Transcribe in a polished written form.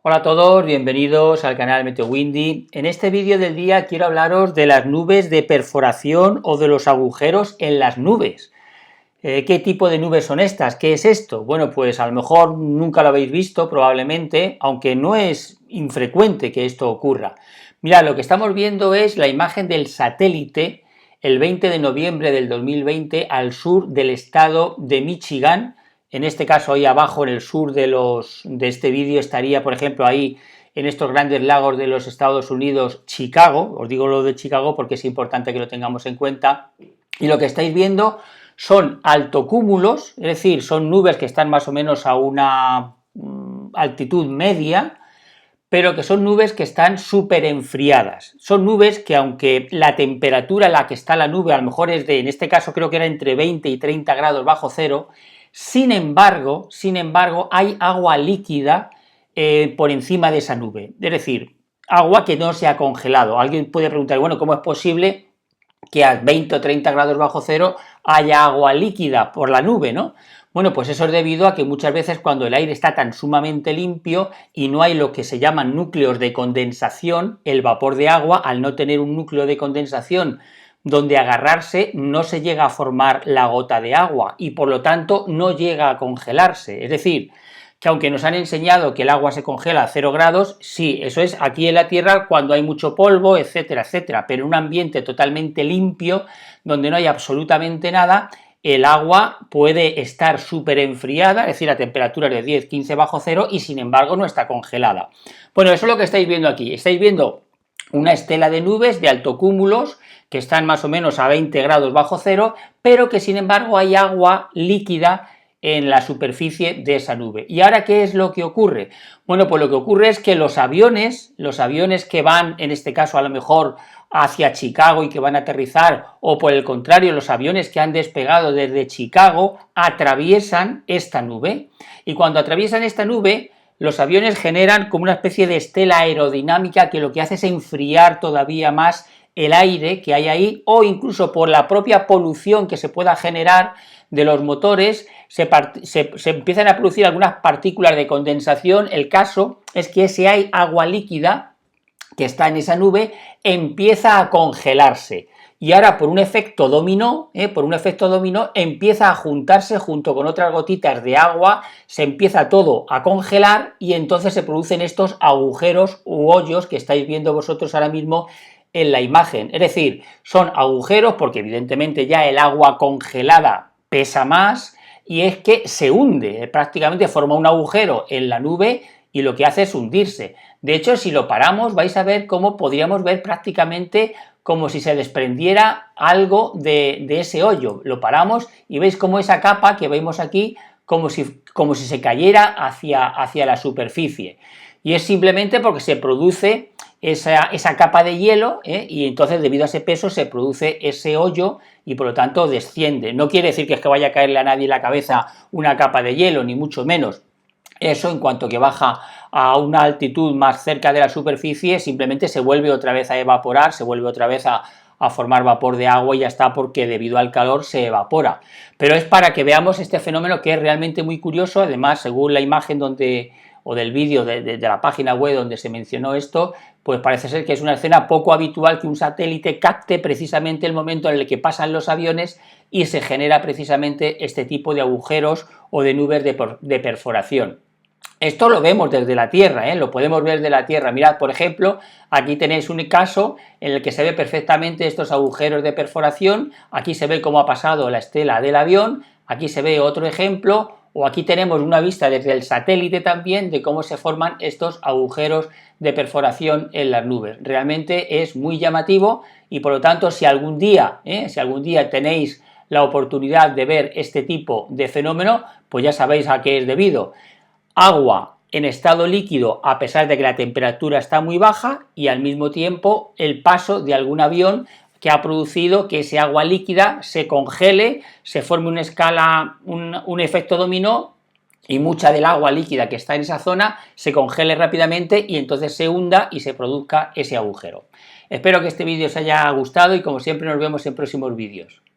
Hola a todos, bienvenidos al canal MeteoWindy. En este vídeo del día quiero hablaros de las nubes de perforación o de los agujeros en las nubes. ¿Qué tipo de nubes son estas? ¿Qué es esto? Bueno, pues a lo mejor nunca lo habéis visto, probablemente, aunque no es infrecuente que esto ocurra. Mirad, lo que estamos viendo es la imagen del satélite el 20 de noviembre del 2020 al sur del estado de Michigan. En este caso, ahí abajo, en el sur de este vídeo, estaría, por ejemplo, ahí en estos grandes lagos de los Estados Unidos, Chicago. Os digo lo de Chicago porque es importante que lo tengamos en cuenta. Y lo que estáis viendo son altocúmulos, es decir, son nubes que están más o menos a una altitud media, pero que son nubes que están súper enfriadas. Son nubes que, aunque la temperatura a la que está la nube a lo mejor es de, en este caso creo que era entre 20 y 30 grados bajo cero, sin embargo, hay agua líquida por encima de esa nube. Es decir, agua que no se ha congelado. Alguien puede preguntar, bueno, ¿cómo es posible que a 20 o 30 grados bajo cero haya agua líquida por la nube, ¿no? Bueno, pues eso es debido a que muchas veces cuando el aire está tan sumamente limpio y no hay lo que se llaman núcleos de condensación, el vapor de agua, al no tener un núcleo de condensación donde agarrarse, no se llega a formar la gota de agua y por lo tanto no llega a congelarse. Es decir, que aunque nos han enseñado que el agua se congela a 0 grados, sí, eso es aquí en la Tierra cuando hay mucho polvo, etcétera, etcétera, pero en un ambiente totalmente limpio, donde no hay absolutamente nada, el agua puede estar súper enfriada, es decir, a temperaturas de 10, 15 bajo cero, y sin embargo no está congelada. Bueno, eso es lo que estáis viendo aquí. Estáis viendo una estela de nubes de altocúmulos que están más o menos a 20 grados bajo cero, pero que sin embargo hay agua líquida en la superficie de esa nube. ¿Y ahora qué es lo que ocurre? Bueno, pues lo que ocurre es que los aviones que van, en este caso a lo mejor hacia Chicago y que van a aterrizar, o por el contrario, los aviones que han despegado desde Chicago, atraviesan esta nube. Y cuando atraviesan esta nube, los aviones generan como una especie de estela aerodinámica que lo que hace es enfriar todavía más el aire que hay ahí, o incluso por la propia polución que se pueda generar de los motores, se empiezan a producir algunas partículas de condensación. El caso es que ese agua líquida que está en esa nube empieza a congelarse y ahora por un efecto dominó, empieza a juntarse junto con otras gotitas de agua, se empieza todo a congelar y entonces se producen estos agujeros u hoyos que estáis viendo vosotros ahora mismo en la imagen. Es decir, son agujeros porque evidentemente ya el agua congelada pesa más y es que se hunde, prácticamente forma un agujero en la nube y lo que hace es hundirse. De hecho, si lo paramos vais a ver cómo podríamos ver prácticamente como si se desprendiera algo de ese hoyo. Lo paramos y veis cómo esa capa que vemos aquí como si se cayera hacia la superficie. Y es simplemente porque se produce esa capa de hielo, y entonces debido a ese peso se produce ese hoyo y por lo tanto desciende. No quiere decir que es que vaya a caerle a nadie en la cabeza una capa de hielo, ni mucho menos. Eso, en cuanto que baja a una altitud más cerca de la superficie, simplemente se vuelve otra vez a evaporar, se vuelve otra vez a formar vapor de agua y ya está, porque debido al calor se evapora. Pero es para que veamos este fenómeno que es realmente muy curioso. Además, según la imagen o del vídeo de la página web donde se mencionó esto, pues parece ser que es una escena poco habitual que un satélite capte precisamente el momento en el que pasan los aviones y se genera precisamente este tipo de agujeros o de nubes de perforación. Esto lo vemos desde la Tierra, lo podemos ver desde la Tierra. Mirad, por ejemplo, aquí tenéis un caso en el que se ve perfectamente estos agujeros de perforación. Aquí se ve cómo ha pasado la estela del avión, aquí se ve otro ejemplo, o aquí tenemos una vista desde el satélite también de cómo se forman estos agujeros de perforación en las nubes. Realmente es muy llamativo y por lo tanto si algún día tenéis la oportunidad de ver este tipo de fenómeno, pues ya sabéis a qué es debido. Agua en estado líquido a pesar de que la temperatura está muy baja y al mismo tiempo el paso de algún avión que ha producido que ese agua líquida se congele, se forme una escala, un efecto dominó y mucha del agua líquida que está en esa zona se congele rápidamente y entonces se hunda y se produzca ese agujero. Espero que este vídeo os haya gustado y como siempre nos vemos en próximos vídeos.